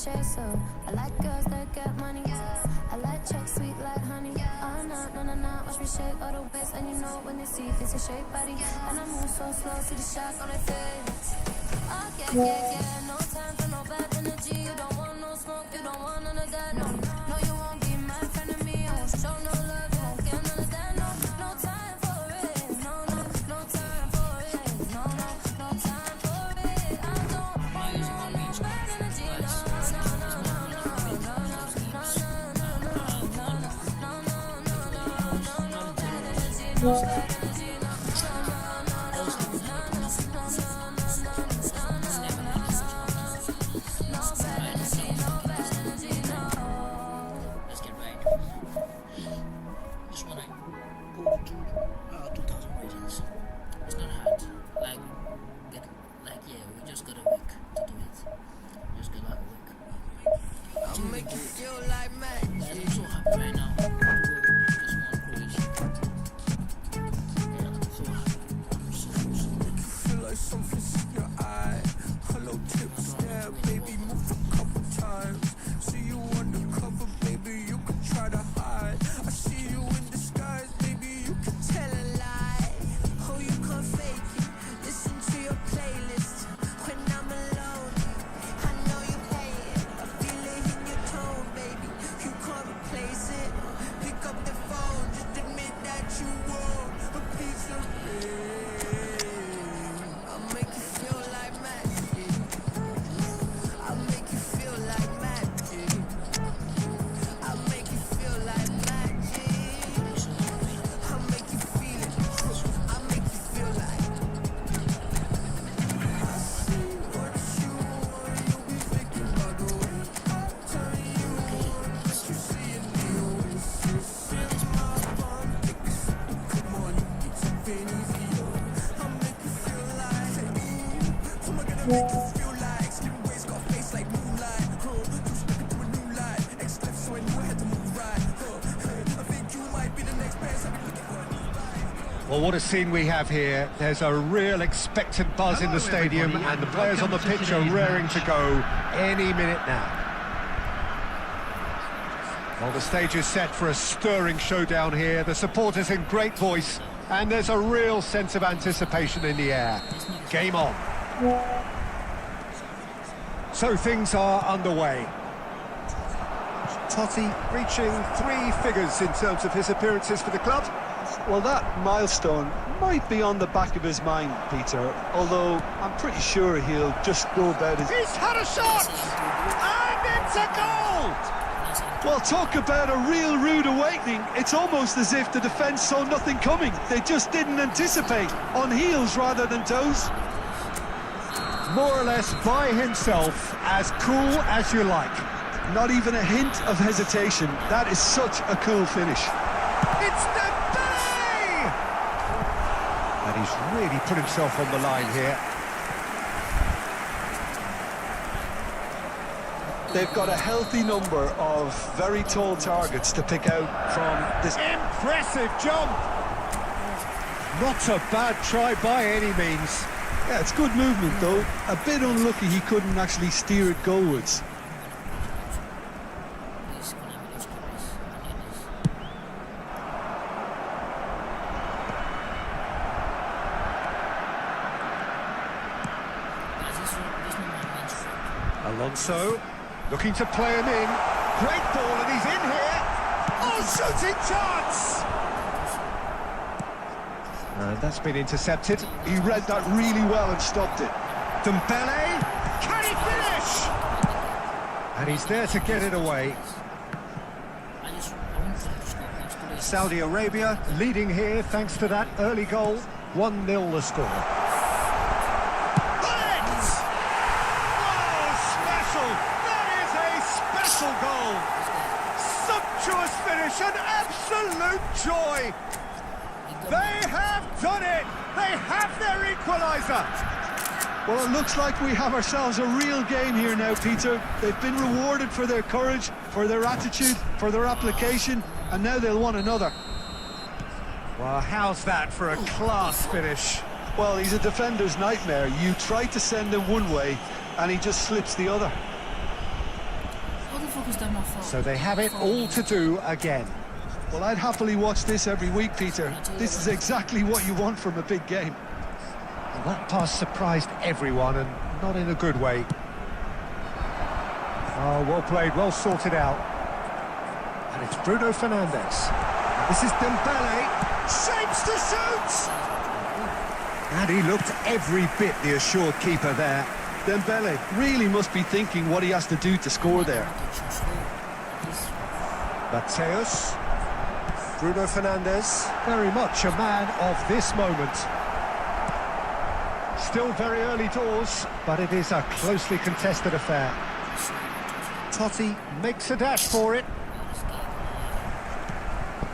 chaser. I like girls that get money. I like checks sweet like honey. Oh, no, watch me shake all the waist. And you know when they see it's a shake body. And I move so slow, see the shock on their face. Oh, yeah. No time for no bad energy. You don't want no smoke, you don't want none of that. No, you won't be my friend of me. I won't show no love, you won't get none of that. No time for it. No time for it. No time for it. I don't want no bad energy. Well, what a scene we have here. There's a real expectant buzz in the stadium, and the players on the pitch are raring to go any minute now. Well, the stage is set for a stirring showdown here. The supporters in great voice, and there's a real sense of anticipation in the air. Game on. So things are underway. Totti reaching 3 figures in terms of his appearances for the club. Well, that milestone might be on the back of his mind, Peter, although I'm pretty sure he'll just go about his... He's had a shot! And it's a goal! Well, talk about a real rude awakening. It's almost as if the defence saw nothing coming. They just didn't anticipate, on heels rather than toes. More or less by himself, as cool as you like. Not even a hint of hesitation. That is such a cool finish. It's Dembele! And he's really put himself on the line here. They've got a healthy number of very tall targets to pick out from this. Impressive jump! Not a bad try by any means. Yeah, it's good movement though. A bit unlucky he couldn't actually steer it goalwards. Alonso looking to play him in. Great ball, and he's in here. Oh, shooting chance! And that's been intercepted. He read that really well and stopped it. Dembele, can he finish? And he's there to get it away. Saudi Arabia leading here thanks to that early goal. 1-0 the score. Goal. Sumptuous finish, an absolute joy. They have done it. They have their equaliser. Well, it looks like we have ourselves a real game here now, Peter. They've been rewarded for their courage, for their attitude, for their application, and now they'll want another. Well, how's that for a class finish? Well, he's a defender's nightmare. You try to send him one way, and he just slips the other. So they have it all to do again. Well, I'd happily watch this every week, Peter. This is exactly what you want from a big game. And that pass surprised everyone, and not in a good way. Oh, well played, well sorted out. And it's Bruno Fernandes. This is Dembele. Shapes to shoot! And he looked every bit the assured keeper there. Dembele really must be thinking what he has to do to score there. Mateus. Bruno Fernandes. Very much a man of this moment. Still very early doors, but it is a closely contested affair. Totti makes a dash for it.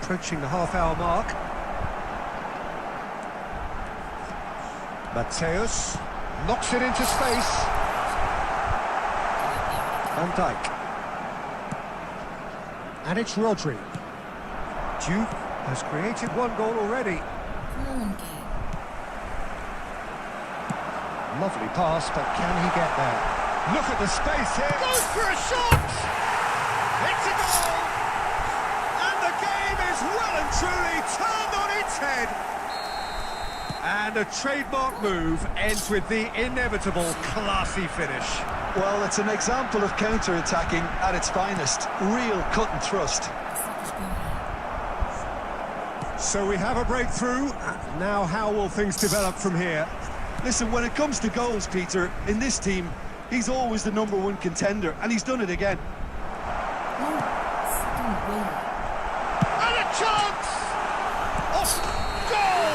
Approaching the half-hour mark. Mateus knocks it into space. Van Dijk. And it's Rodri. Duke has created one goal already. Lovely pass, but can he get there? Look at the space here. Goes for a shot! It's a goal! And the game is well and truly turned on its head. And a trademark move ends with the inevitable classy finish. Well, it's an example of counter-attacking at its finest. Real cut and thrust. So we have a breakthrough. Now how will things develop from here? Listen, when it comes to goals, Peter, in this team, he's always the #1 contender, and he's done it again. And a chance! Off goal!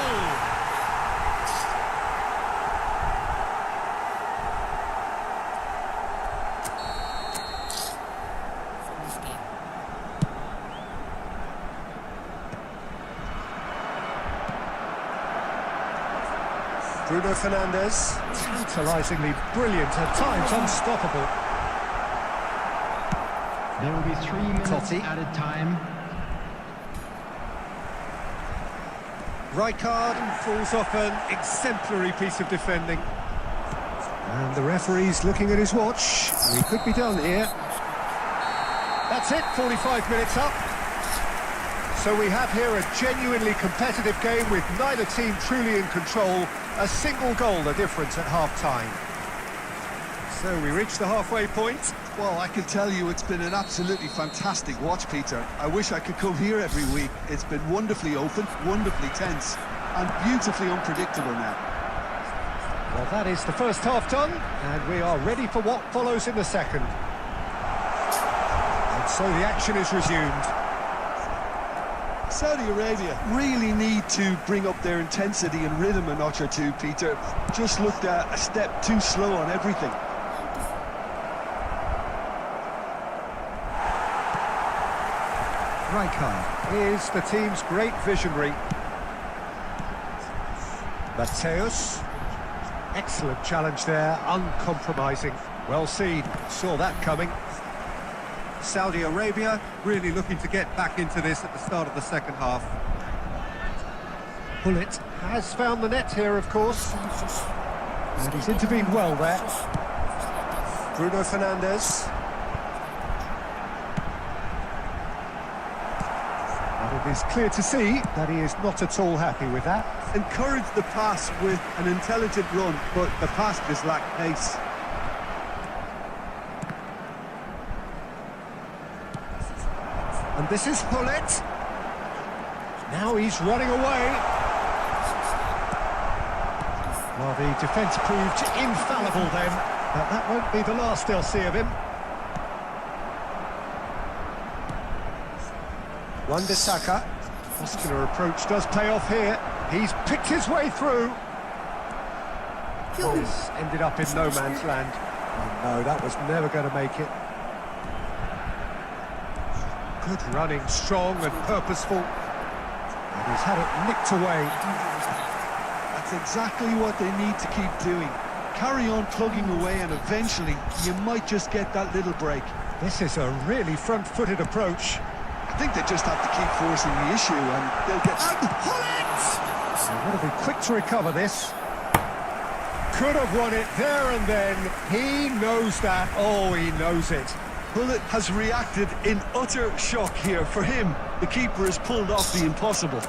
Bruno Fernandes, tantalisingly brilliant, at times unstoppable. There will be 3 minutes Totti. added time. Rijkaard falls off an exemplary piece of defending. And the referee's looking at his watch. We could be done here. That's it, 45 minutes up. So we have here a genuinely competitive game with neither team truly in control. A single goal the difference at half-time. So we reach the halfway point. Well, I can tell you it's been an absolutely fantastic watch, Peter. I wish I could come here every week. It's been wonderfully open, wonderfully tense, and beautifully unpredictable now. Well, that is the first half done, and we are ready for what follows in the second. And so the action is resumed. Saudi Arabia really need to bring up their intensity and rhythm a notch or two, Peter. Just looked a step too slow on everything. Rijkaard is the team's great visionary. Mateus. Excellent challenge there, uncompromising. Well seen, saw that coming. Saudi Arabia really looking to get back into this at the start of the second half. Bullet has found the net here, of course. And he's intervened well there. Bruno Fernandes. And it is clear to see that he is not at all happy with that. Encourage the pass with an intelligent run, but the pass just lacked pace. And this is Bullet. Now he's running away. Well, the defence proved infallible then, but that won't be the last they'll see of him. Wan-Bissaka. Muscular approach does pay off here. He's picked his way through. This ended up in no man's land. Oh no, that was never going to make it. Good running, strong and purposeful. And he's had it nicked away. That's exactly what they need to keep doing. Carry on plugging away, and eventually you might just get that little break. This is a really front-footed approach. I think they just have to keep forcing the issue, and they'll get... And pull it! They want to be quick to recover this. Could have won it there and then. He knows that. Oh, he knows it. Bullet has reacted in utter shock here. For him, the keeper has pulled off the impossible.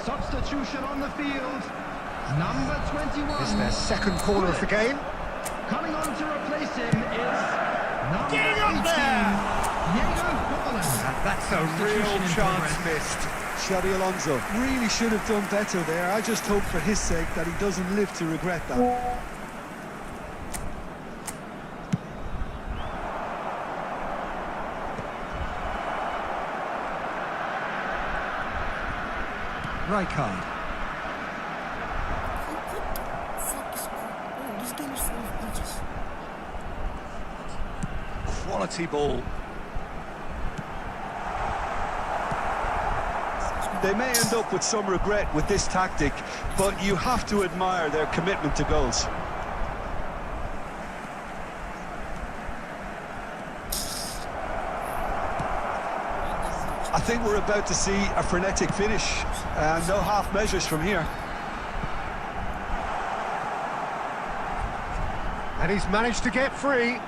Substitution on the field. Number 21. It's their second corner of the game. Coming on to replace him is number Get up 18. there! And that's a real chance missed. Xabi Alonso really should have done better there. I just hope for his sake that he doesn't live to regret that. Right card. Quality ball. They may end up with some regret with this tactic, but you have to admire their commitment to goals. I think we're about to see a frenetic finish, and no half measures from here. And he's managed to get free.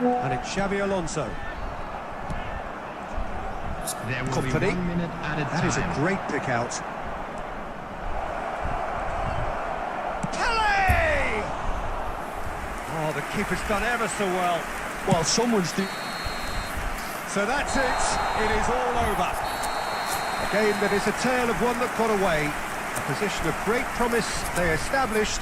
And it's Xabi Alonso. There will Company. be 1 minute added time. That is a great pick out. Kelly! Oh, the keeper's done ever so well. Well, someone's... So that's it. It is all over. A game that is a tale of one that got away. A position of great promise they established.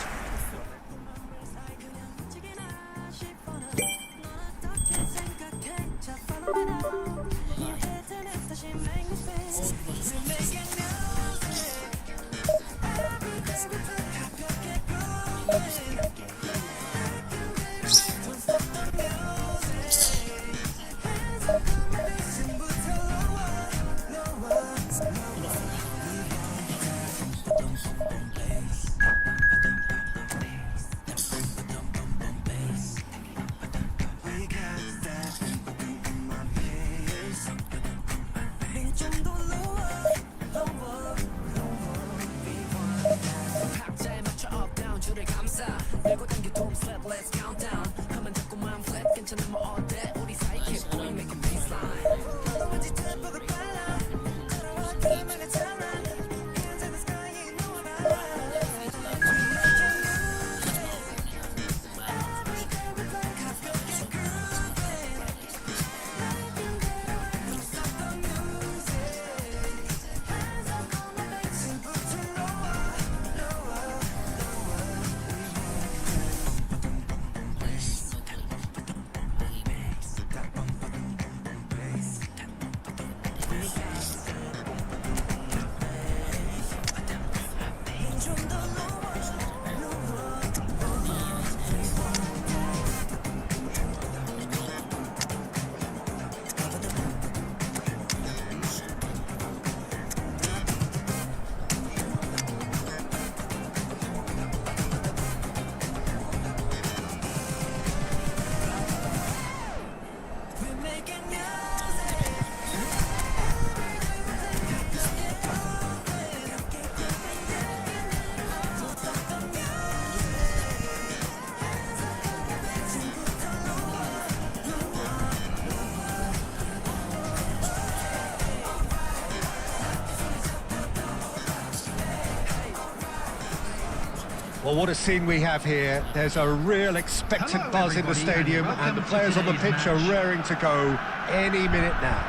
Well, what a scene we have here. There's a real expectant buzz in the stadium, and the players on the pitch are raring to go any minute now.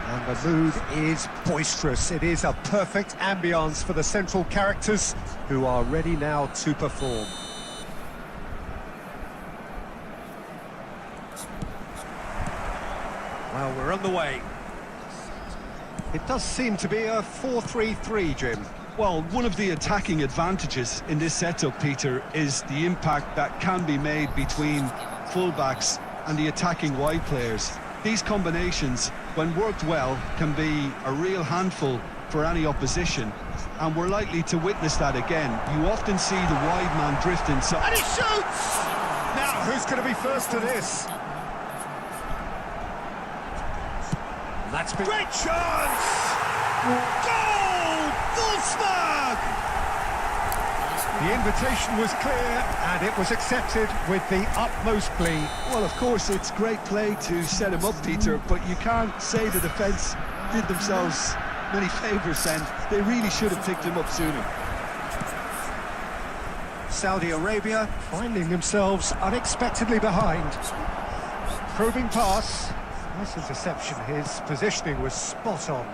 And And the mood is boisterous. It is a perfect ambience for the central characters who are ready now to perform. Well, we're on the way. It does seem to be a 4-3-3, Jim. Well, one of the attacking advantages in this setup, Peter, is the impact that can be made between fullbacks and the attacking wide players. These combinations, when worked well, can be a real handful for any opposition, and we're likely to witness that again. You often see the wide man drift inside. And he shoots! Now, who's going to be first to this? That's been... Great chance! Goal! Wolfsburg! The invitation was clear, and it was accepted with the utmost glee. Well, of course, it's great play to set him up, Peter, but you can't say the defence did themselves many favours then. They really should have picked him up sooner. Saudi Arabia finding themselves unexpectedly behind. Probing pass. Nice interception. His positioning was spot on.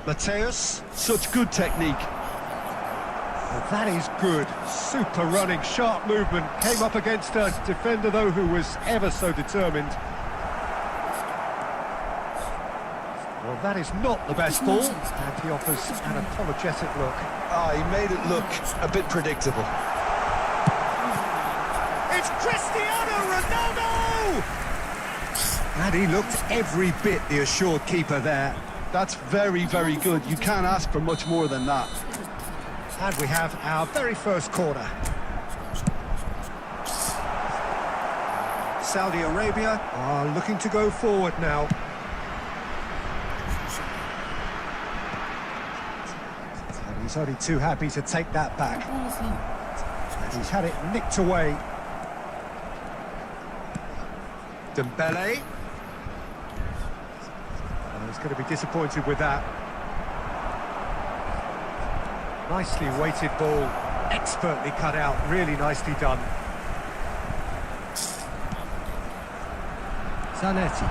Mateus. Such good technique. Well, that is good. Super running, sharp movement. Came up against a defender, though, who was ever so determined. Well, that is not the best ball. And he offers an apologetic look. He made it look a bit predictable. It's Cristiano Ronaldo! And he looked every bit the assured keeper there. That's very, very good. You can't ask for much more than that. And we have our very first corner. Saudi Arabia are looking to go forward now. And he's only too happy to take that back. And he's had it nicked away. Dembele. He's going to be disappointed with that. Nicely weighted ball, expertly cut out, really nicely done. Zanetti.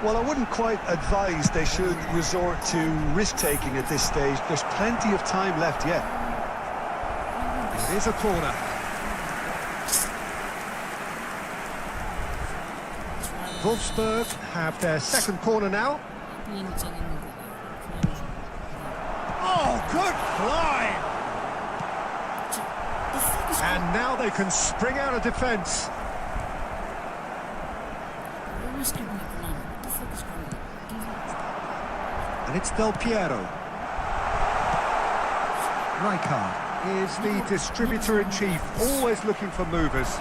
Well, I wouldn't quite advise they should resort to risk-taking at this stage. There's plenty of time left yet. It is a corner. Wolfsburg have their second corner now. Oh, good fly! And now they can spring out of defence. And it's Del Piero. Rijkaard is the distributor-in-chief, always looking for movers.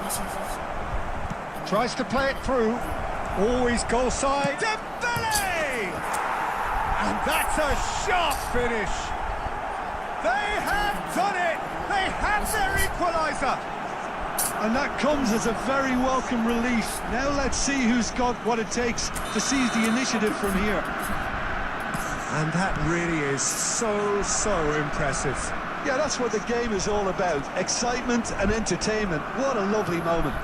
Tries to play it through. Always goal side. Dembele! And that's a sharp finish. They have done it. They have their equaliser. And that comes as a very welcome relief. Now let's see who's got what it takes to seize the initiative from here. And that really is so impressive. Yeah, that's what the game is all about. Excitement and entertainment. What a lovely moment.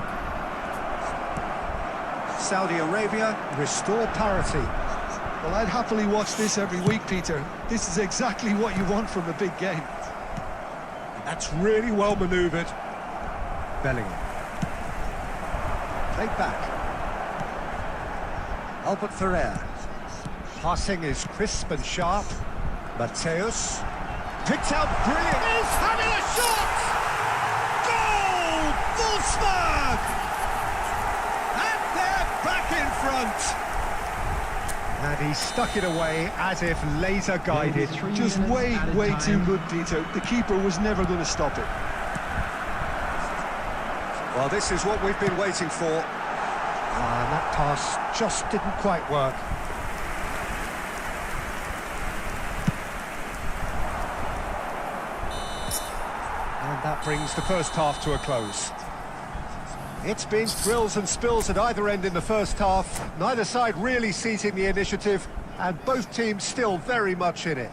Saudi Arabia restore parity. Well, I'd happily watch this every week, Peter. This is exactly what you want from a big game. That's really well manoeuvred. Bellingham. Played back. Albert Ferrer. Passing is crisp and sharp. Mateus. Picked out brilliant. He's having a shot! Goal! Wolfsburg! Back in front. And he stuck it away as if laser guided. Just way too good, Peter. The keeper was never going to stop it. Well, this is what we've been waiting for. And that pass just didn't quite work. And that brings the first half to a close. It's been thrills and spills at either end in the first half. Neither side really seizing the initiative, and both teams still very much in it.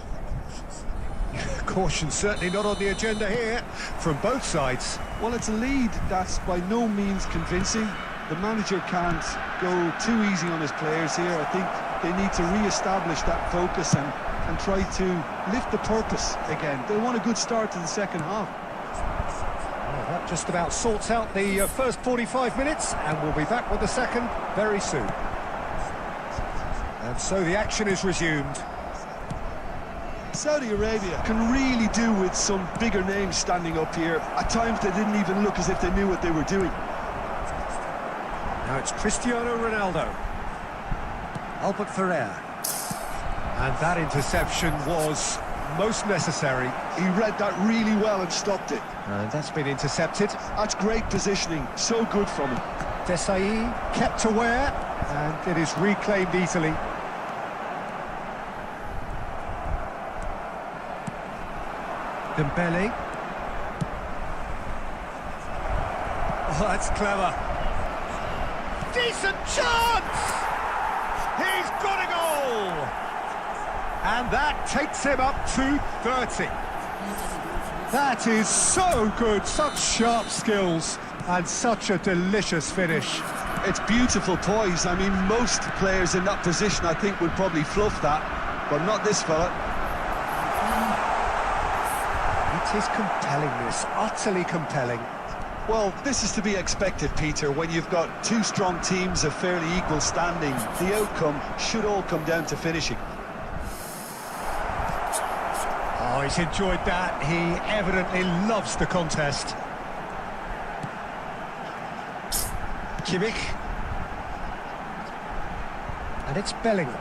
Caution certainly not on the agenda here from both sides. Well, it's a lead that's by no means convincing, The manager can't go too easy on his players here. I think they need to re-establish that focus and try to lift the purpose again. They want a good start to the second half. Well, that just about sorts out the first 45 minutes, and we'll be back with the second very soon. And so the action is resumed. Saudi Arabia can really do with some bigger names standing up here. At times they didn't even look as if they knew what they were doing. Now it's Cristiano Ronaldo. Albert Ferrer. And that interception was most necessary. He read that really well and stopped it. And that's been intercepted. That's great positioning, so good from him. Desai kept aware, and it is reclaimed easily. Dembele. Oh, that's clever. Decent chance! He's got a goal! And that takes him up to 30. That is so good, such sharp skills, and such a delicious finish. It's beautiful poise. I mean, most players in that position, I think, would probably fluff that, but not this fella. It is compelling, this, utterly compelling. Well, this is to be expected, Peter. When you've got two strong teams of fairly equal standing, the outcome should all come down to finishing. Oh, he's enjoyed that. He evidently loves the contest. Kimmich. And it's Bellingham.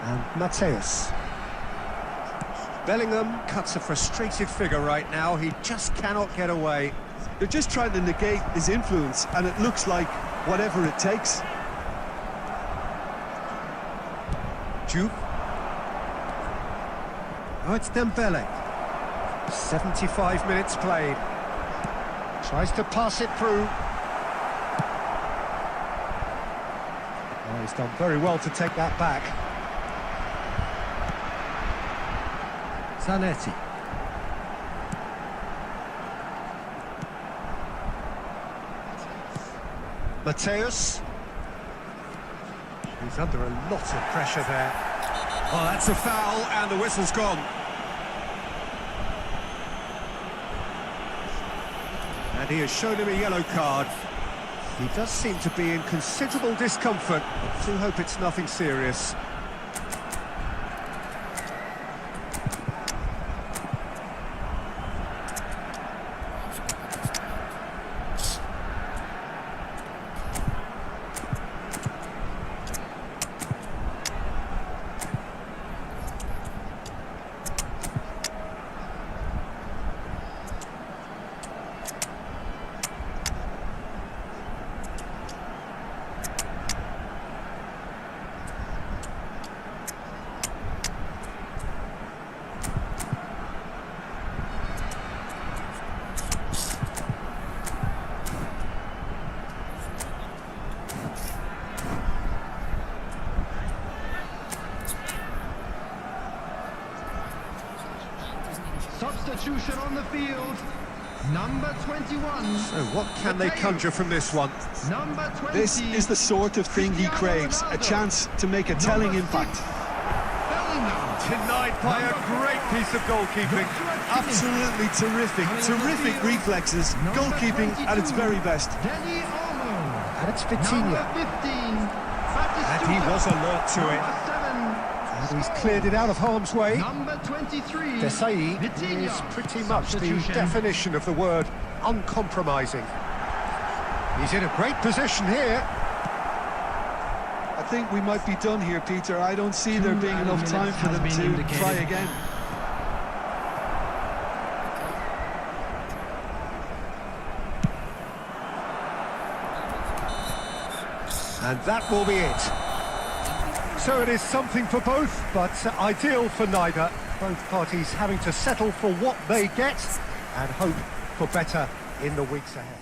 And Mateus. Bellingham cuts a frustrated figure right now. He just cannot get away. They're just trying to negate his influence, and it looks like whatever it takes. Juve. Oh, it's Dembele. 75 minutes played. Tries to pass it through. Oh, he's done very well to take that back. Zanetti. Mateus. He's under a lot of pressure there. Oh, that's a foul, and the whistle's gone. And he has shown him a yellow card. He does seem to be in considerable discomfort. I do hope it's nothing serious. Substitution on the field. Number 21. So what can they conjure from this one? Number 20. This is the sort of thing he craves, a chance to make a telling impact. Denied by a great piece of goalkeeping. Absolutely terrific reflexes, goalkeeping at its very best. And it's Vitinha. Number 15. And he was alert to it. And he's cleared it out of harm's way. Number 23. Desai Vitinha. is pretty much the Substitution. definition of the word uncompromising. He's in a great position here. I think we might be done here, Peter. I don't see there being enough time for them to try again. And that will be it. So it is something for both, but ideal for neither. Both parties having to settle for what they get and hope for better in the weeks ahead.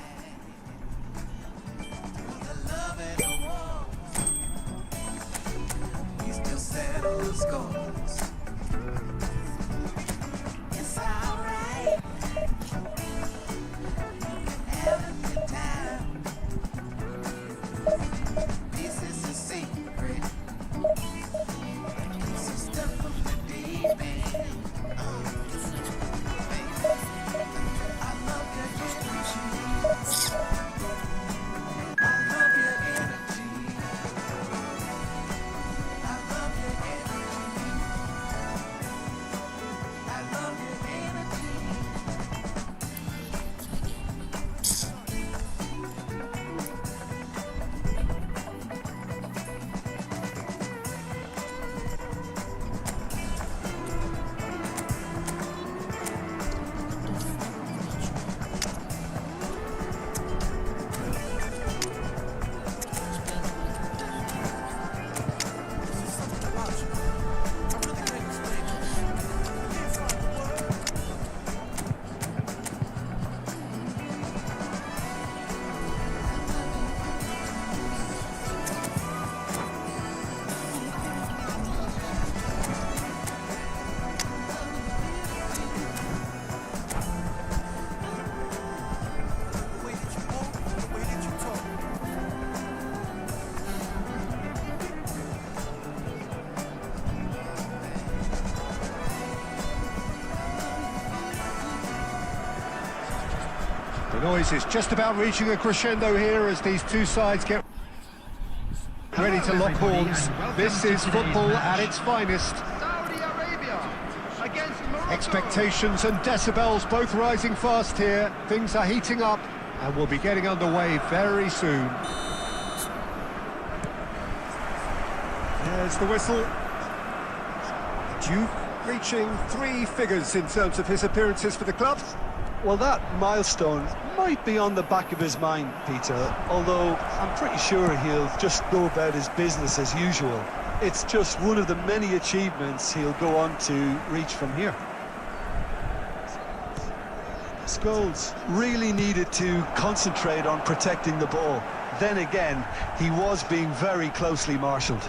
noise is just about reaching a crescendo here as these two sides get ready to lock horns. This is football at its finest. Saudi Arabia against Morocco. Expectations and decibels both rising fast here. Things are heating up and we'll be getting underway very soon. There's the whistle. Duke reaching 3 figures in terms of his appearances for the club. Well, that milestone might be on the back of his mind, Peter, although I'm pretty sure he'll just go about his business as usual. It's just one of the many achievements he'll go on to reach from here. Scholes really needed to concentrate on protecting the ball. Then again, he was being very closely marshalled.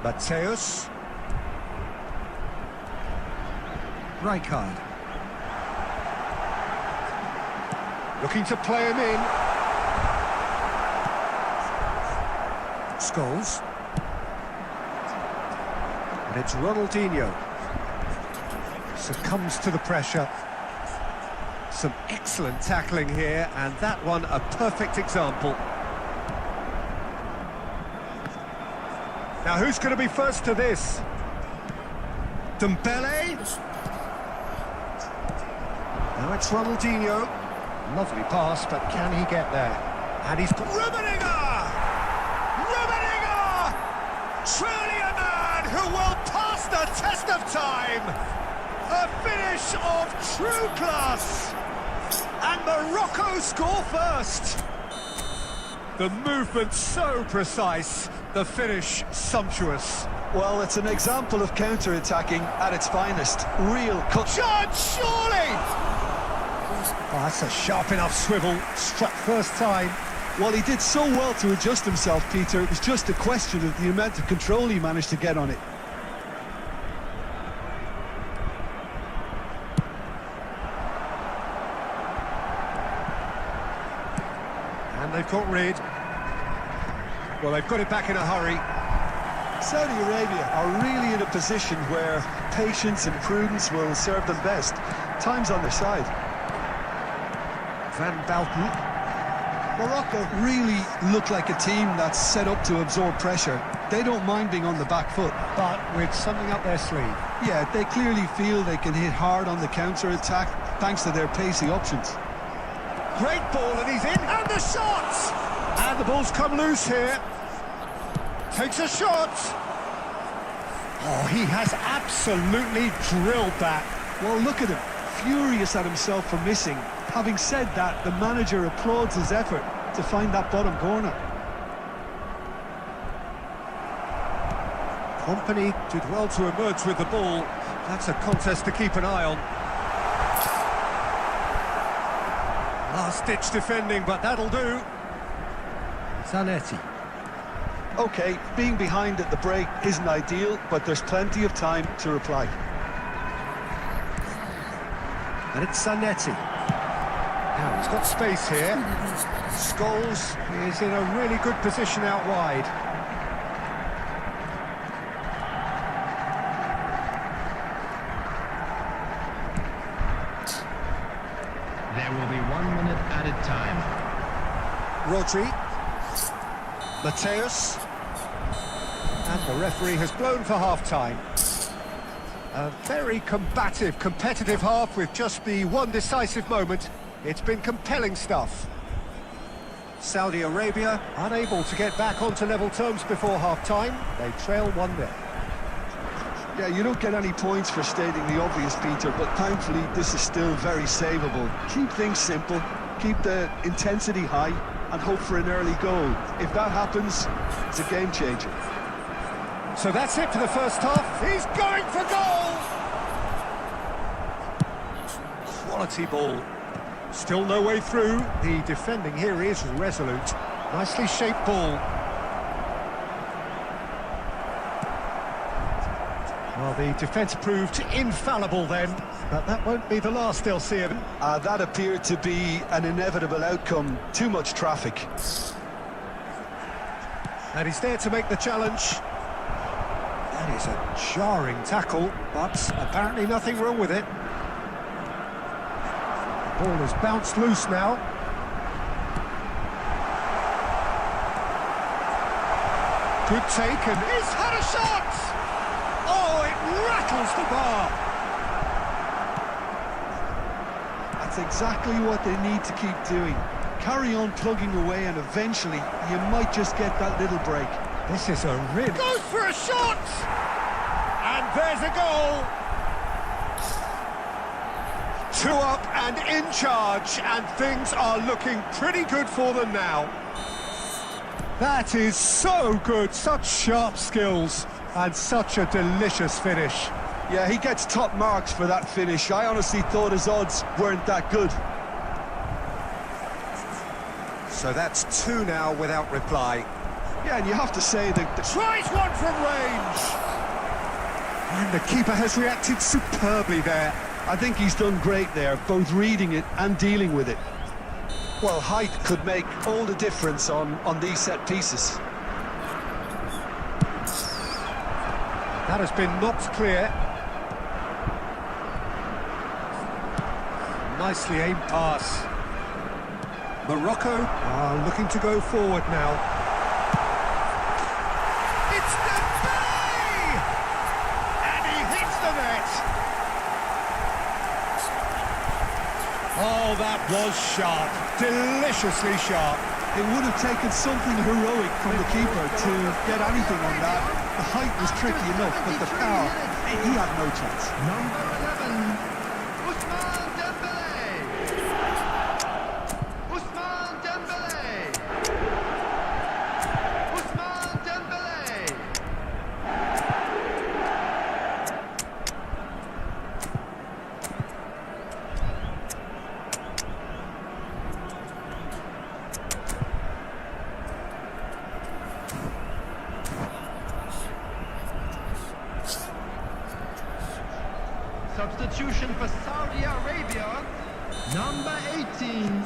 Mateus. Rijkaard. Looking to play him in. Scholes. And it's Ronaldinho. Succumbs to the pressure. Some excellent tackling here, and that one a perfect example. Now who's going to be first to this? Dembele. Now it's Ronaldinho. Lovely pass, but can he get there? And he's... Rummenigge! Rummenigge! Truly a man who will pass the test of time! A finish of true class! And Morocco score first! The movement so precise, the finish sumptuous. Well, it's an example of counter-attacking at its finest. Real cut. Judge, surely! Oh, that's a sharp enough swivel, struck first time. Well, he did so well to adjust himself, Peter. It was just a question of the amount of control he managed to get on it. And they've got rid. Well, they've got it back in a hurry. Saudi Arabia are really in a position where patience and prudence will serve them best. Time's on their side. Van Balten. Morocco really look like a team that's set up to absorb pressure. They don't mind being on the back foot. But with something up their sleeve. Yeah, they clearly feel they can hit hard on the counter-attack thanks to their pacey options. Great ball, and he's in, and the shot! And the ball's come loose here. Takes a shot. Oh, he has absolutely drilled that. Well, look at him, furious at himself for missing. Having said that, the manager applauds his effort to find that bottom corner. Company did well to emerge with the ball. That's a contest to keep an eye on. Last-ditch defending, but that'll do. Zanetti. Okay, being behind at the break isn't ideal, but there's plenty of time to reply. And it's Zanetti. Now, he's got space here. Scholes is in a really good position out wide. There will be 1 minute added time. Rodri. Mateus. And the referee has blown for half-time. A very combative, competitive half with just the one decisive moment. It's been compelling stuff. Saudi Arabia unable to get back onto level terms before half-time. They trail 1-0. Yeah, you don't get any points for stating the obvious, Peter, but thankfully this is still very savable. Keep things simple, keep the intensity high, and hope for an early goal. If that happens, it's a game changer. So that's it for the first half. He's going for goal! Quality ball. Still no way through. The defending here is resolute. Nicely shaped ball. Well, the defence proved infallible then, but that won't be the last they'll see of him. That appeared to be an inevitable outcome. Too much traffic. And he's there to make the challenge. That is a jarring tackle, but apparently nothing wrong with it. The ball has bounced loose now. Good take, and he's had a shot! Oh, it rattles the bar! That's exactly what they need to keep doing. Carry on plugging away, and eventually you might just get that little break. This is a really... Goes for a shot! And there's a goal! 2 up and in charge, and things are looking pretty good for them now. That is so good, such sharp skills, and such a delicious finish. Yeah, he gets top marks for that finish. I honestly thought his odds weren't that good. So that's 2 now without reply. Yeah, and you have to say that... Tries one from range! And the keeper has reacted superbly there. I think he's done great there, both reading it and dealing with it. Well, height could make all the difference on these set pieces. That has been knocked clear. Nicely aimed pass. Morocco are looking to go forward now. It's Dembele! And he hits the net! Oh, that was sharp. Deliciously sharp. It would have taken something heroic from the keeper to get anything on that. The height was tricky enough, but the power, he had no chance. Number 11, Ousmane Dembele. Ousmane Dembele. Ousmane Dembele. Substitution for Saudi Arabia, number 18.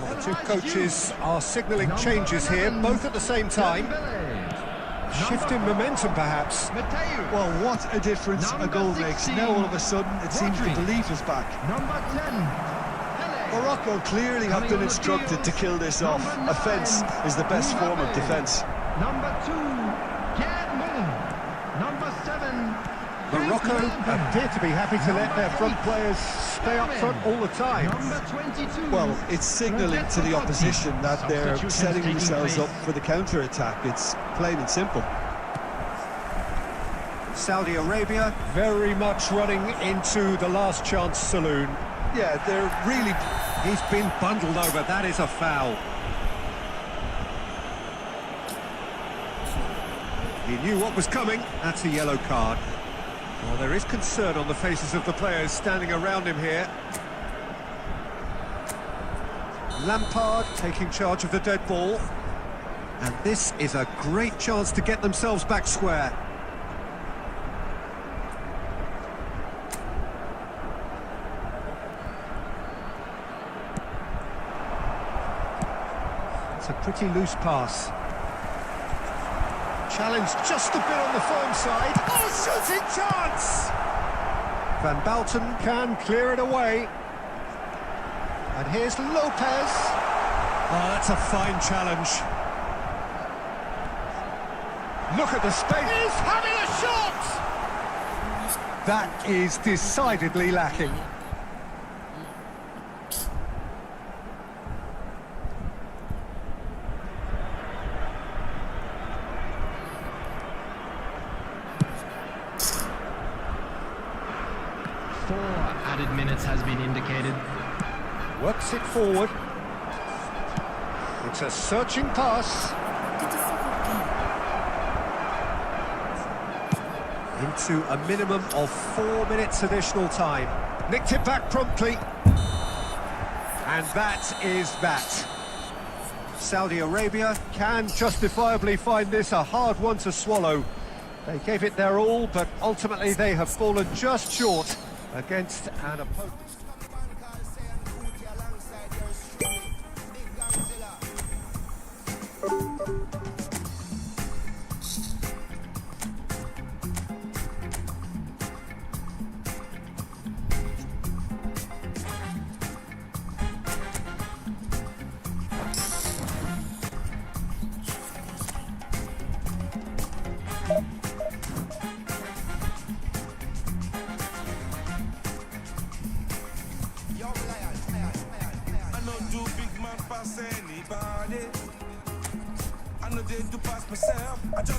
The 2 coaches are signalling changes here, both at the same time. Shifting momentum, perhaps. Well, what a difference a goal makes. Now, all of a sudden, it seems the belief is back. Number 10. Morocco clearly have been instructed to kill this off. Offence is the best form of defence. Number 2, Number 7. Morocco appear to be happy to let their front players stay up front all the time. Number 22. Well, it's signalling to the opposition that they're setting themselves up for the counter-attack. It's plain and simple. Saudi Arabia very much running into the last chance saloon. Yeah, they're really... He's been bundled over, that is a foul. He knew what was coming, that's a yellow card. Well, there is concern on the faces of the players standing around him here. Lampard taking charge of the dead ball. And this is a great chance to get themselves back square. It's a pretty loose pass. Challenge just a bit on the firm side. Oh, shooting chance! Van Bouten can clear it away. And here's Lopez. Oh, that's a fine challenge. Look at the space. He's having a shot! That is decidedly lacking. Added minutes has been indicated. Works it forward. It's a searching pass. Into a minimum of 4 minutes additional time. Nicked it back promptly. And that is that. Saudi Arabia can justifiably find this a hard one to swallow. They gave it their all, but ultimately they have fallen just short against an opponent.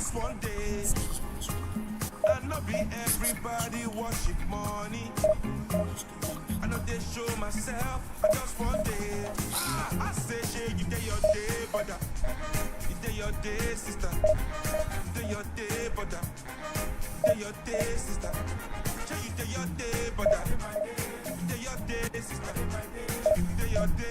just one day. And not be everybody worship money. I know they show myself, I just one day. I say, shey, you day your day, brother. You day your day, sister. You day your day, brother. You day your day, sister. Shey, you day your day, brother. You day your day, sister. You day your day.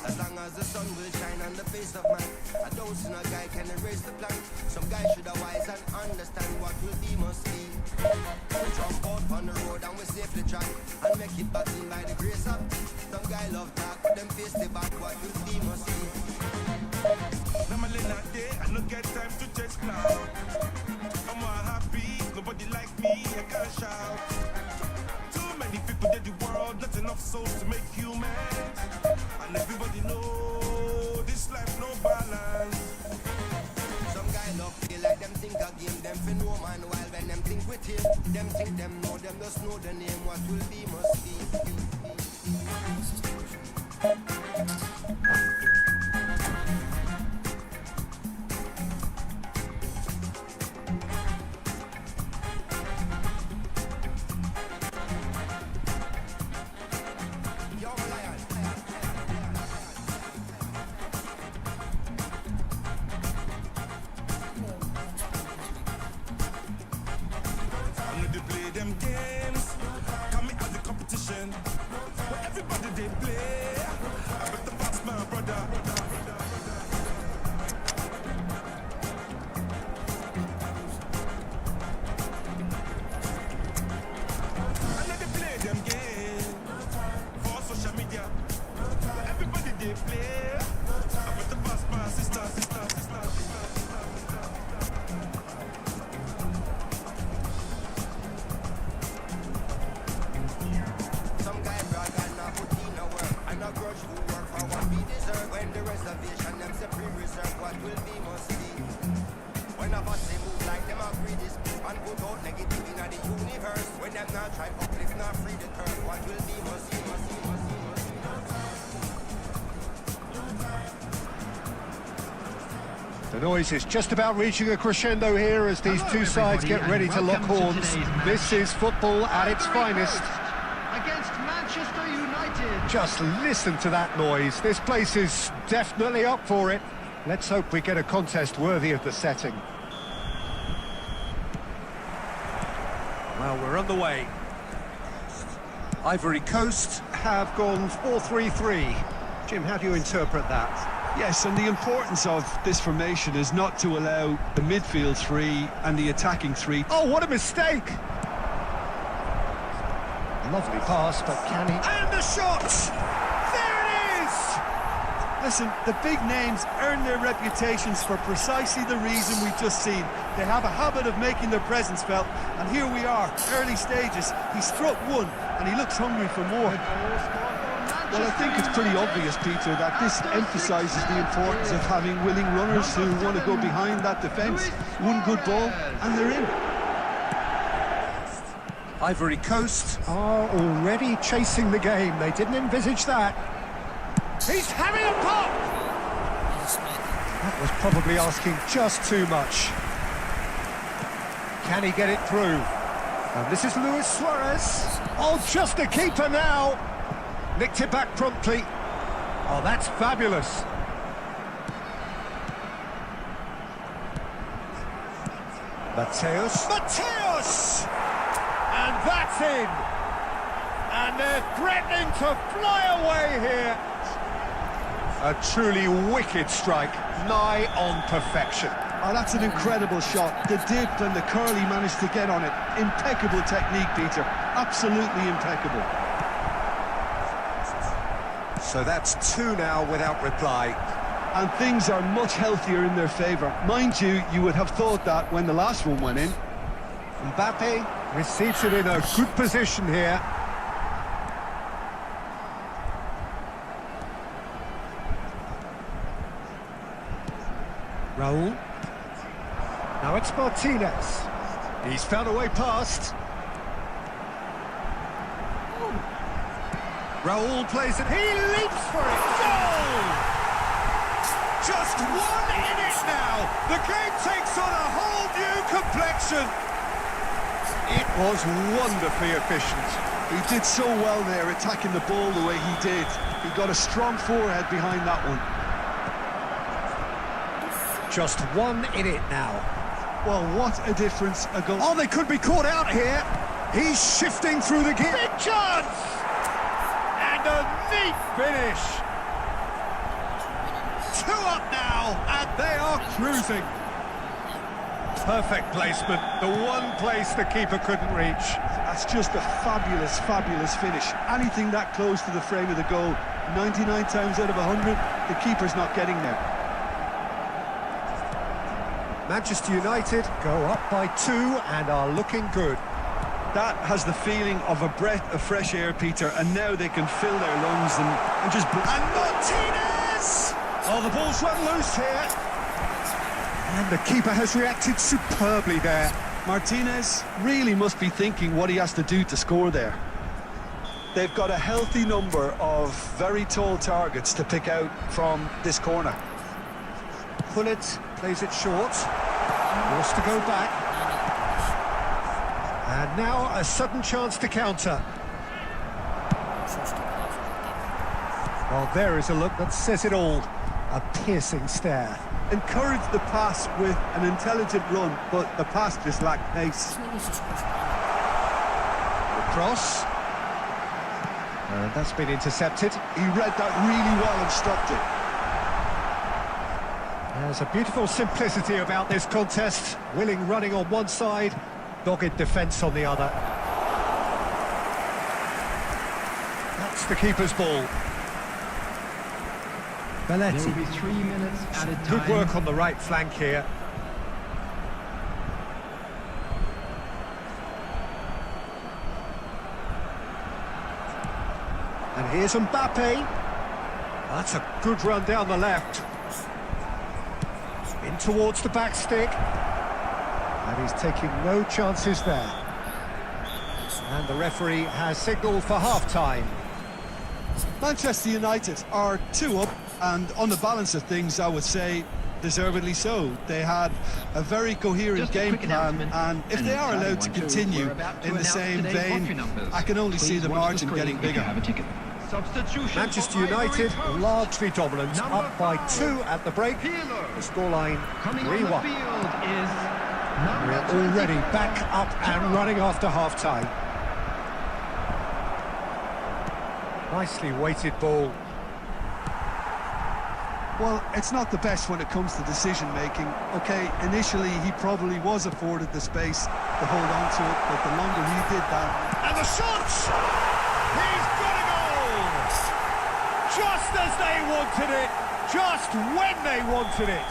As long as the sun will shine on the face of man, I don't see no guy can erase the plan. Some guy should have wise and understand what will be must be. We jump out on the road and we safely track and make it back in by the grace of. Some guy love talk, but them face the back, what will be must be. Normally not day, I don't get time to chase cloud. I'm more happy, nobody like me, I can't shout. Too many people in the world, not enough souls to make humans. And everybody know this life no balance. Some guy love feel like them think a game, them for no man. While when them think with him, them think them know, them just know the name. What will be must be. Them games, come out the competition. But everybody they play, I bet the pass my brother. I know they play them games for social media. But everybody they play, I bet the pass my sister. When the reservation them say pre-reserve, what will be must be. When a bus they move like them agree this and put out negative in the universe. When them not try uplift, not free the curve, what will be must be. The noise is just about reaching a crescendo here as these two sides get ready to lock horns. This is football at its finest. Against Manchester United. Just listen to that noise. This place is definitely up for it. Let's hope we get a contest worthy of the setting. Well, we're on the way. Ivory Coast have gone 4-3-3. Jim, how do you interpret that? Yes, and the importance of this formation is not to allow the midfield three and the attacking three. Oh, what a mistake! Lovely pass, but can he... And the shot! There it is! Listen, the big names earn their reputations for precisely the reason we've just seen. They have a habit of making their presence felt, and here we are, early stages. He struck one, and he looks hungry for more. Well, I think it's pretty obvious, Peter, that this emphasises the importance of having willing runners who want to go behind that defence. One good ball, and they're in. Ivory Coast are already chasing the game. They didn't envisage that. He's having a pop! That was probably asking just too much. Can he get it through? And this is Luis Suarez. Oh, just a keeper now. Nicked it back promptly. Oh, that's fabulous. Mateus! And that's in! And they're threatening to fly away here. A truly wicked strike, nigh on perfection. Oh, that's an incredible shot. The dip and the curl he managed to get on it. Impeccable technique, Peter. Absolutely impeccable. So that's two now without reply. And things are much healthier in their favour. Mind you, you would have thought that when the last one went in. Mbappe receives it in a good position here. Raul. Now it's Martinez. He's found a way past. Raul plays it. He leaps for it. Goal! Just one in it now. The game takes on a whole new complexion. It was wonderfully efficient. He did so well there, attacking the ball the way he did. He got a strong forehead behind that one. Just one in it now. Well, what a difference a goal. Oh, they could be caught out here. He's shifting through the gear. Big chance! And a neat finish. 2 up now, and they are cruising. Perfect placement, the one place the keeper couldn't reach. That's just a fabulous, fabulous finish. Anything that close to the frame of the goal, 99 times out of 100, the keeper's not getting there. Manchester United go up by 2 and are looking good. That has the feeling of a breath of fresh air, Peter, and now they can fill their lungs and just... And Martinez! Oh, the ball's run loose here. And the keeper has reacted superbly there. Martinez really must be thinking what he has to do to score there. They've got a healthy number of very tall targets to pick out from this corner. Pullet plays it short. Forced to go back. And now a sudden chance to counter. Well, there is a look that says it all. A piercing stare. Encouraged the pass with an intelligent run, but the pass just lacked pace. The cross. And that's been intercepted. He read that really well and stopped it. There's a beautiful simplicity about this contest. Willing running on one side, dogged defence on the other. That's the keeper's ball. There Belletti. will be 3 minutes at a time. Good work on the right flank here. And here's Mbappe. That's a good run down the left. In towards the back stick. And he's taking no chances there. And the referee has signalled for half-time. Manchester United are 2 up, and on the balance of things, I would say deservedly so. They had a very coherent Just a game quick plan, announcement, and if they are allowed to continue in the same vein, I can only see the margin getting bigger. Substitution. Manchester for Ivory United Coast. largely dominant, Number up by 5. 2 at the break. Peeler. The scoreline Coming on the 3-1. field is We're number already 24. back up and running after half-time. Nicely weighted ball. Well, it's not the best when it comes to decision-making. Okay, initially he probably was afforded the space to hold on to it, but the longer he did that... And the shot! He's got a goal! Just as they wanted it, just when they wanted it.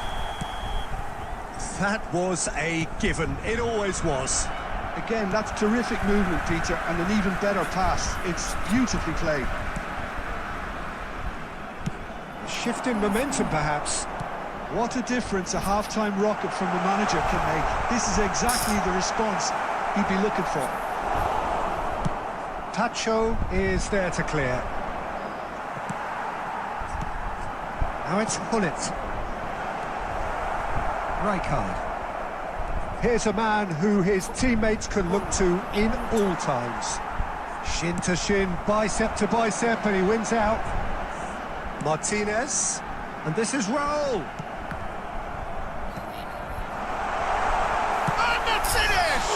That was a given, it always was. Again, that's terrific movement, Peter, and an even better pass. It's beautifully played. A shift in momentum, perhaps. What a difference a half-time rocket from the manager can make. This is exactly the response he'd be looking for. Tacho is there to clear. Now it's Hullet. Rijkaard. Here's a man who his teammates can look to in all times. Shin to shin, bicep to bicep, and he wins out. Martinez. And this is Raul. And the finish!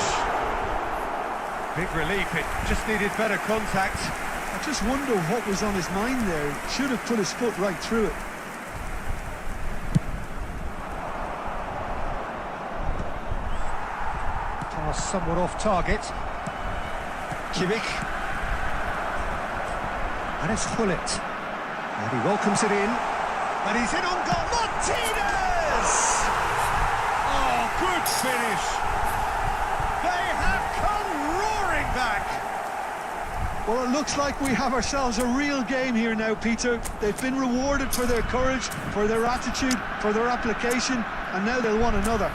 Big relief, it just needed better contact. I just wonder what was on his mind there. He should have put his foot right through it. Pass somewhat off target. Kimmich. And it's Hullet. And he welcomes it in. And he's in on goal. Martinez! Oh, good finish. They have come roaring back. Well, it looks like we have ourselves a real game here now, Peter. They've been rewarded for their courage, for their attitude, for their application, and now they'll want another.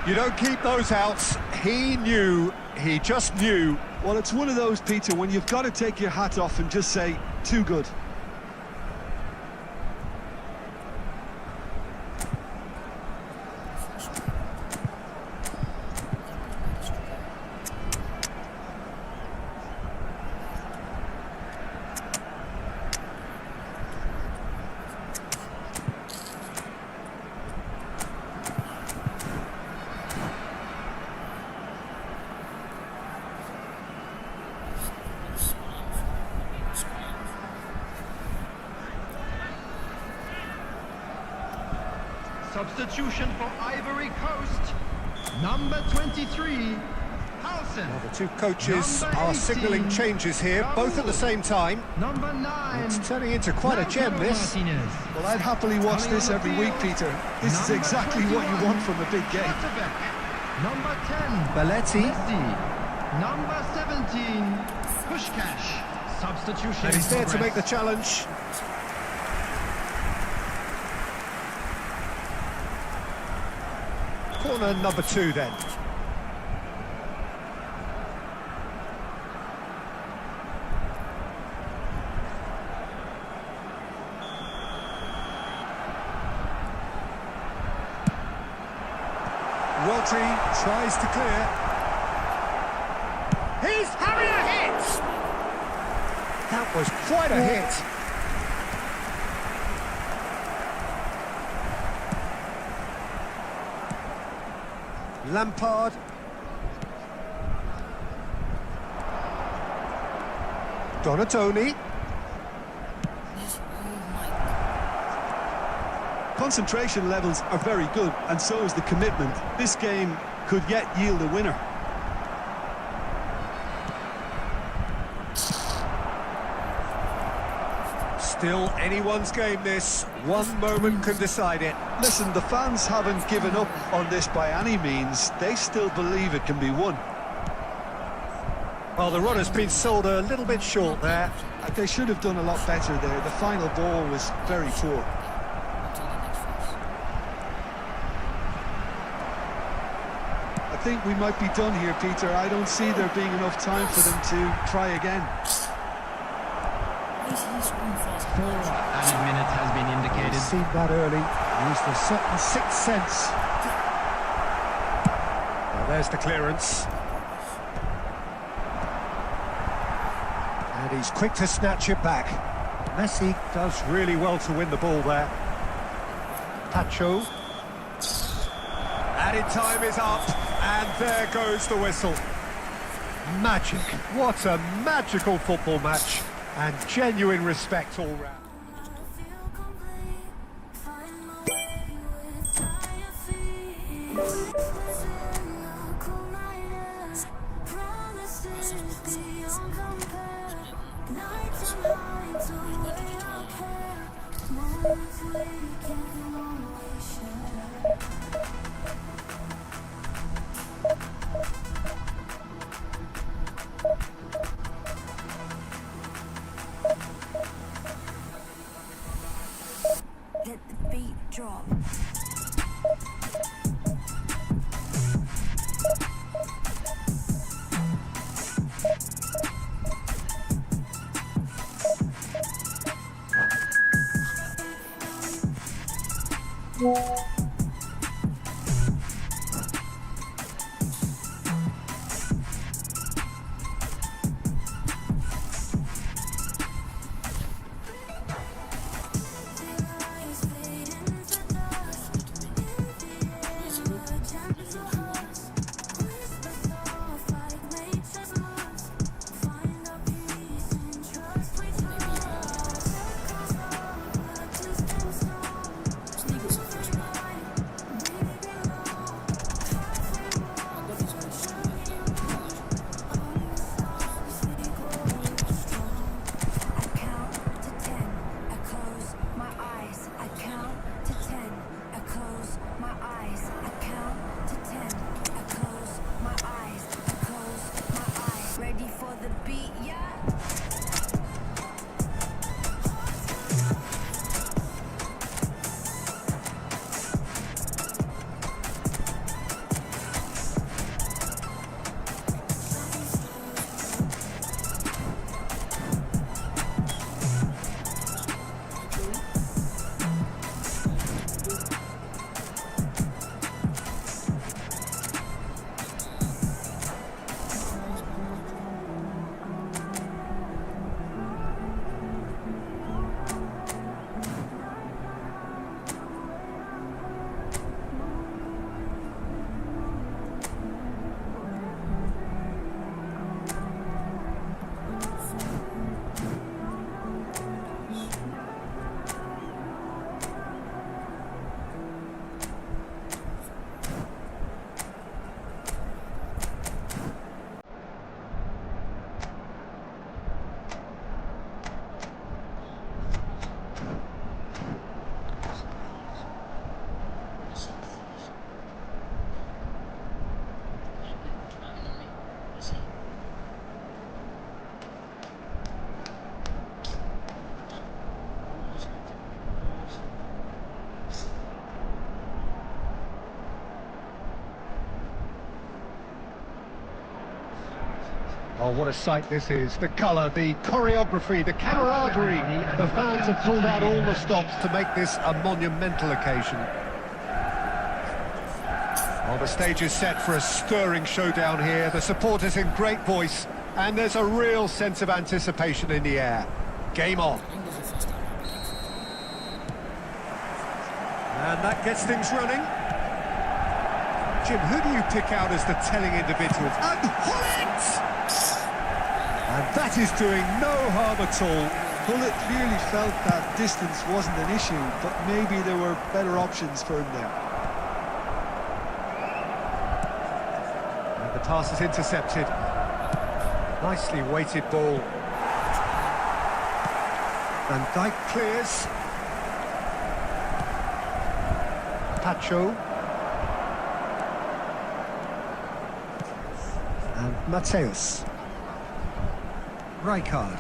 You don't keep those outs. He knew. He just knew. Well, it's one of those, Peter, when you've got to take your hat off and just say, too good. Substitution for Ivory Coast. Number 23, Halsen. Well, the two coaches Number are 18, signalling changes here, both at the same time. Number 9, It's turning into quite a gem, this. Martinez. Well, I'd happily watch this every week, Peter. This is Number exactly what you 21, want from a big game. Schlotterbeck. Number 10, Belletti. Messi. Number 17, Pushkash. Substitution. And he's there to make the progress. challenge. Corner number 2 then. Rodri tries to clear. He's having a hit! That was quite a hit. Lampard. Donatoni. Concentration levels are very good, and so is the commitment. This game could yet yield a winner. Still anyone's game, this. One moment can decide it. Listen, the fans haven't given up on this by any means. They still believe it can be won. Well, the run has been sold a little bit short there. They should have done a lot better there. The final ball was very poor. I think we might be done here, Peter. I don't see there being enough time for them to try again. 4 added minutes has been indicated. He's seen that early. Used a certain sixth sense. Well, there's the clearance. And he's quick to snatch it back. Messi does really well to win the ball there. Pacho. Added time is up, and there goes the whistle. Magic. What a magical football match, and genuine respect all round. feel complete. Find my way with tired feet. Cool night, promises beyond compare. Night to night, to way I care. Moments we can only share. Oh, what a sight this is. The colour, the choreography, the camaraderie. The fans have pulled out all the stops to make this a monumental occasion. Well, the stage is set for a stirring showdown here. The supporters in great voice, and there's a real sense of anticipation in the air. Game on. And that gets things running. Jim, who do you pick out as the telling individual? And Hullet! And that is doing no harm at all. Hullet clearly felt that distance wasn't an issue, but maybe there were better options for him there. And the pass is intercepted. Nicely weighted ball. Van Dijk clears. Pacho. And Mateus. Rijkaard.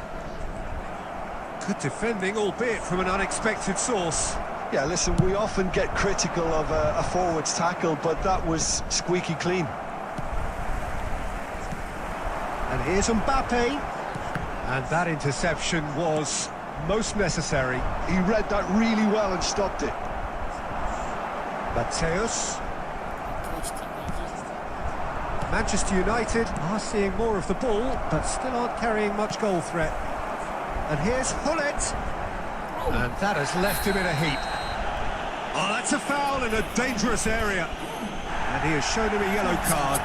Good defending, albeit from an unexpected source. Yeah, listen, we often get critical of a forward's tackle, but that was squeaky clean. And here's Mbappe. And that interception was most necessary. He read that really well and stopped it. Mateus. Manchester United are seeing more of the ball, but still aren't carrying much goal threat. And here's Hullet. And that has left him in a heap. Oh, that's a foul in a dangerous area. And he has shown him a yellow card.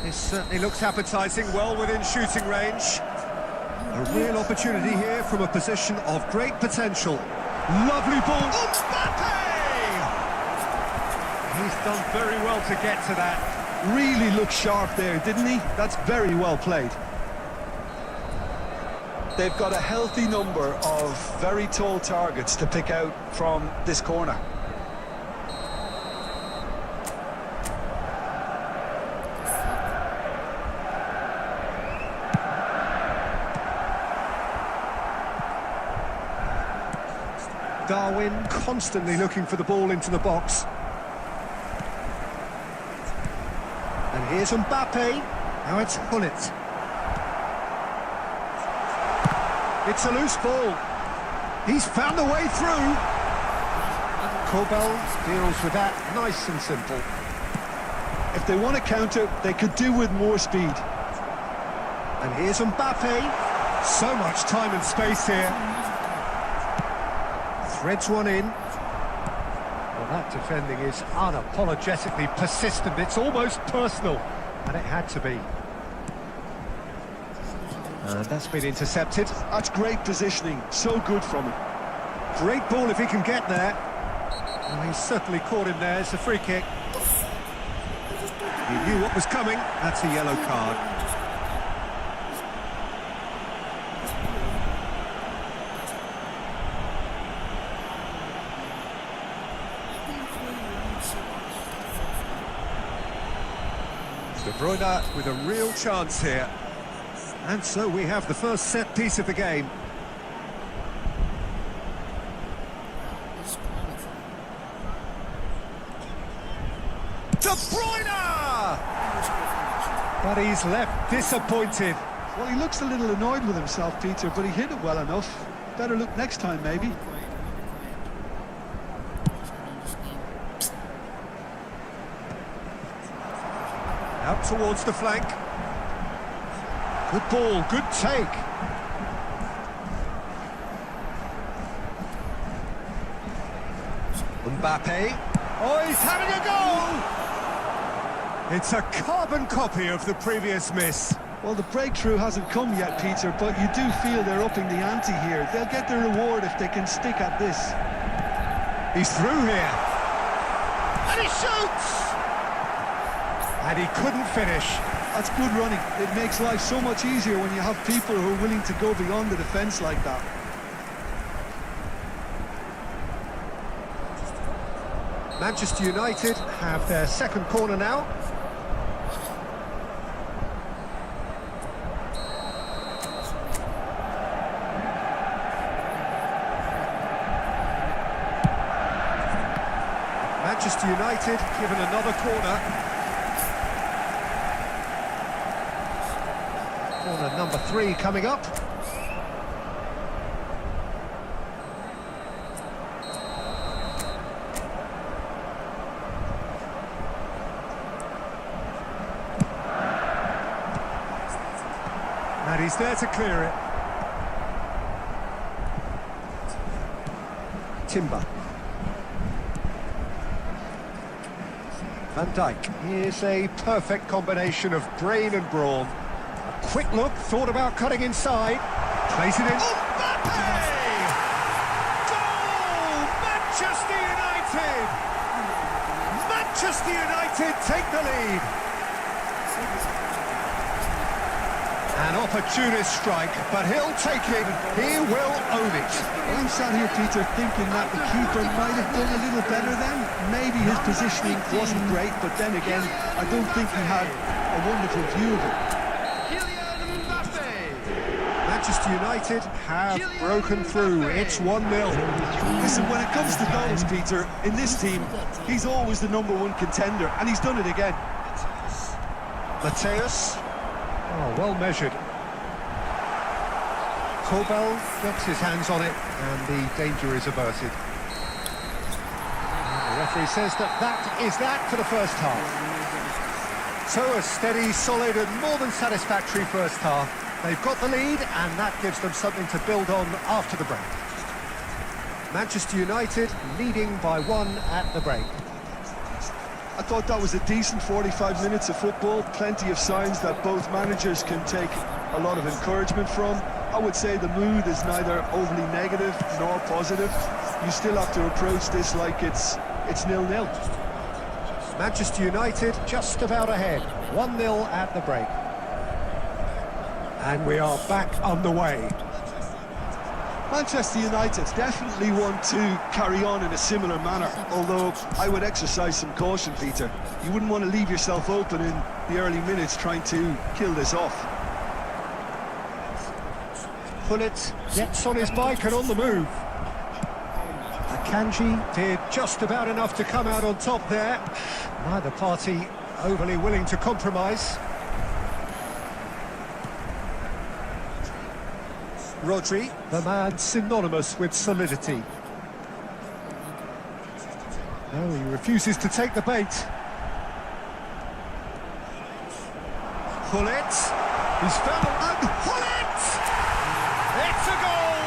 This certainly looks appetising, well within shooting range. A real opportunity here from a position of great potential. Lovely ball. Mbappe! He's done very well to get to that. Really looked sharp there, didn't he? That's very well played. They've got a healthy number of very tall targets to pick out from this corner. Darwin constantly looking for the ball into the box. And here's Mbappe. Now it's Hullet. It's a loose ball. He's found the way through. Corbell deals with that nice and simple. If they want to counter, they could do with more speed. And here's Mbappe. So much time and space here. Threads one in. Well, that defending is unapologetically persistent. It's almost personal, and it had to be. And that's been intercepted. That's great positioning. So good from him. Great ball if he can get there. And he certainly caught him there. It's a free kick. He knew what was coming. That's a yellow card. De Bruyne with a real chance here. And so we have the first set piece of the game. De Bruyne! But he's left disappointed. Well, he looks a little annoyed with himself, Peter, but he hit it well enough. Better look next time, maybe. Out towards the flank. Good ball, good take. Mbappe. Oh, he's having a go! It's a carbon copy of the previous miss. Well, the breakthrough hasn't come yet, Peter, but you do feel they're upping the ante here. They'll get their reward if they can stick at this. He's through here. And he shoots! And he couldn't finish. That's good running. It makes life so much easier when you have people who are willing to go beyond the defence like that. Manchester United have their second corner now. Manchester United given another corner. Corner number 3 coming up. And he's there to clear it. Timber. Van Dijk. Here's a perfect combination of brain and brawn. A quick look, thought about cutting inside. Plays it in. Mbappe! Goal! Manchester United! Manchester United take the lead. An opportunist strike, but he'll take it. He will own it. I'm sat here, Peter, thinking that the keeper might have done a little better then. Maybe his positioning wasn't great, but then again, I don't think he had a wonderful view of it. Kylian Mbappe. Manchester United have broken through. It's 1-0. Listen, when it comes to goals, Peter, in this team, he's always the #1 contender, and he's done it again. Mateus. Oh, well measured. Kobel gets his hands on it, and the danger is averted. And the referee says that is that for the first half. So a steady, solid and more than satisfactory first half. They've got the lead, and that gives them something to build on after the break. Manchester United leading by 1 at the break. I thought that was a decent 45 minutes of football, plenty of signs that both managers can take a lot of encouragement from. I would say the mood is neither overly negative nor positive. You still have to approach this like it's 0-0. Manchester United just about ahead, 1-0 at the break. And we are back underway. Manchester United definitely want to carry on in a similar manner, although I would exercise some caution, Peter. You wouldn't want to leave yourself open in the early minutes trying to kill this off. Pullet gets on his bike and on the move. Akanji did just about enough to come out on top there. Neither party overly willing to compromise. Rodri, the man synonymous with solidity. No, he refuses to take the bait. Pullet, he's found and Pullet! It's a goal!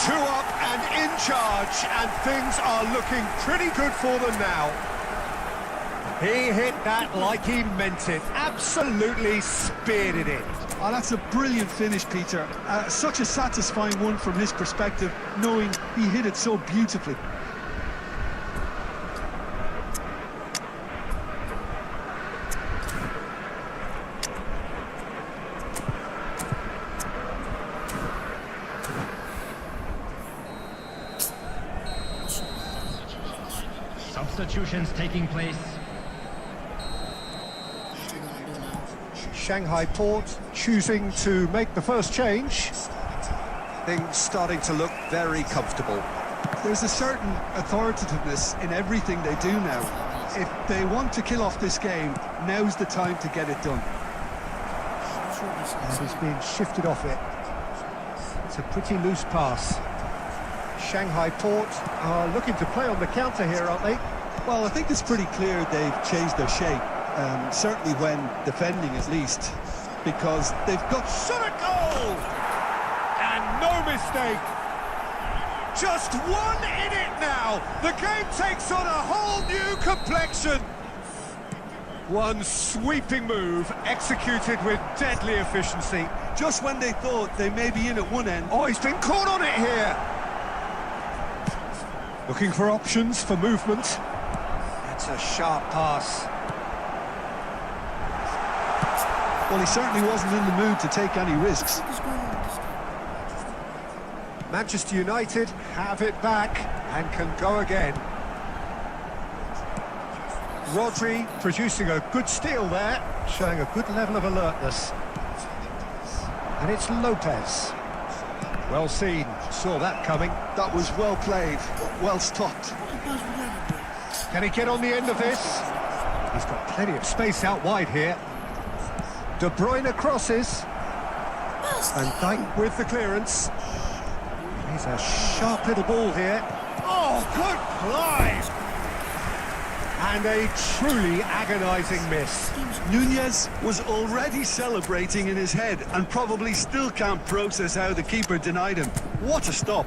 2 up and in charge, and things are looking pretty good for them now. He hit that like he meant it, absolutely speared it in. Oh, that's a brilliant finish, Peter. Such a satisfying one from his perspective, knowing he hit it so beautifully. Substitutions taking place. Shanghai Port choosing to make the first change. Things starting to look very comfortable. There's a certain authoritativeness in everything they do now. If they want to kill off this game, now's the time to get it done. And he's being shifted off it. It's a pretty loose pass. Shanghai Port are looking to play on the counter here, aren't they? Well, I think it's pretty clear they've changed their shape. Certainly when defending, at least, because they've got shot at goal! And no mistake! Just 1 in it now! The game takes on a whole new complexion! One sweeping move, executed with deadly efficiency. just when they thought they may be in at one end. Oh, he's been caught on it here! Looking for options for movement. That's a sharp pass. Well, he certainly wasn't in the mood to take any risks. Manchester United have it back and can go again. Rodri producing a good steal there, showing a good level of alertness. And it's Lopez. Well seen, saw that coming. That was well played, well stopped. Can he get on the end of this? He's got plenty of space out wide here. De Bruyne crosses. Van Dijk with the clearance. He's a sharp little ball here. Oh, good play! And a truly agonising miss. Nunez was already celebrating in his head and probably still can't process how the keeper denied him. What a stop!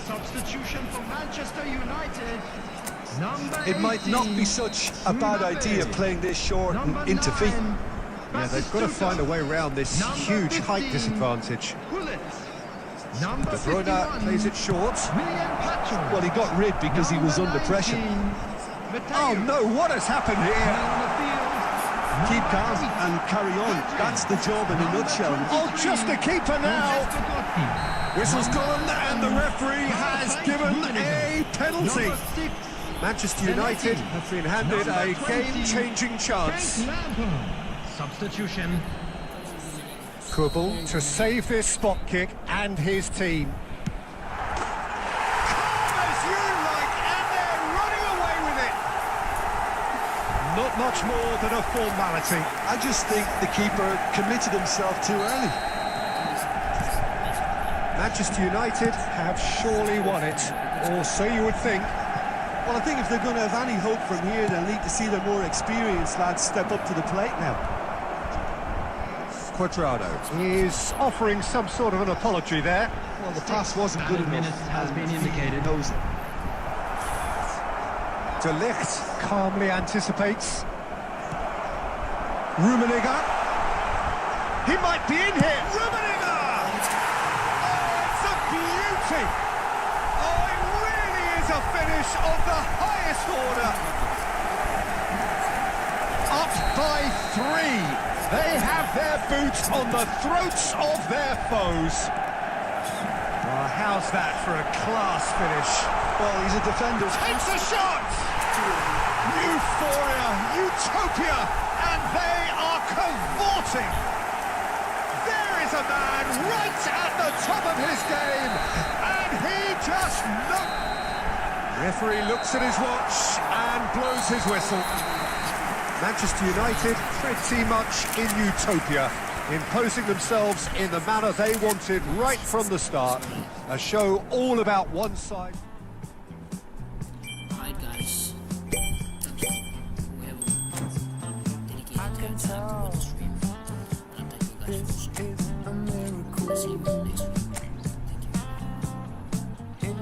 Substitution for Manchester United. Number 18. It might not be such a bad idea playing this short and into feet. Yeah, they've got to find a way around this huge height disadvantage. Number De Bruyne 51. plays it short. Well, he got rid because he was under pressure. Oh no, what has happened here? Keep calm and carry on. That's the job in a nutshell. Oh, just a keeper now. Whistle's gone and the referee has given a penalty. Manchester United have been handed a game-changing chance. Substitution. Kubel to save this spot kick and his team. Calm as you like, and they're running away with it. Not much more than a formality. I just think the keeper committed himself too early. Manchester United have surely won it, or so you would think. Well, I think if they're going to have any hope from here, they'll need to see the more experienced lads step up to the plate now. Cuadrado is offering some sort of an apology there. Well, the pass wasn't good enough. Minutes has been indicated. Knows it. De Ligt calmly anticipates. Rummenigge. He might be in here. Rummenigge! Oh, it's a beauty! Oh, it really is a finish of the highest order. Up by 3. They have their boots on the throats of their foes. Oh, how's that for a class finish? Well, he's a defender. Takes a shot! Euphoria, utopia, and they are cavorting. There is a man right at the top of his game, and he just Referee looks at his watch and blows his whistle. Manchester United pretty much in utopia, imposing themselves in the manner they wanted right from the start. A show all about one side. Alright guys, we have dedicated time to watch the stream. And thank you guys for watching. See you.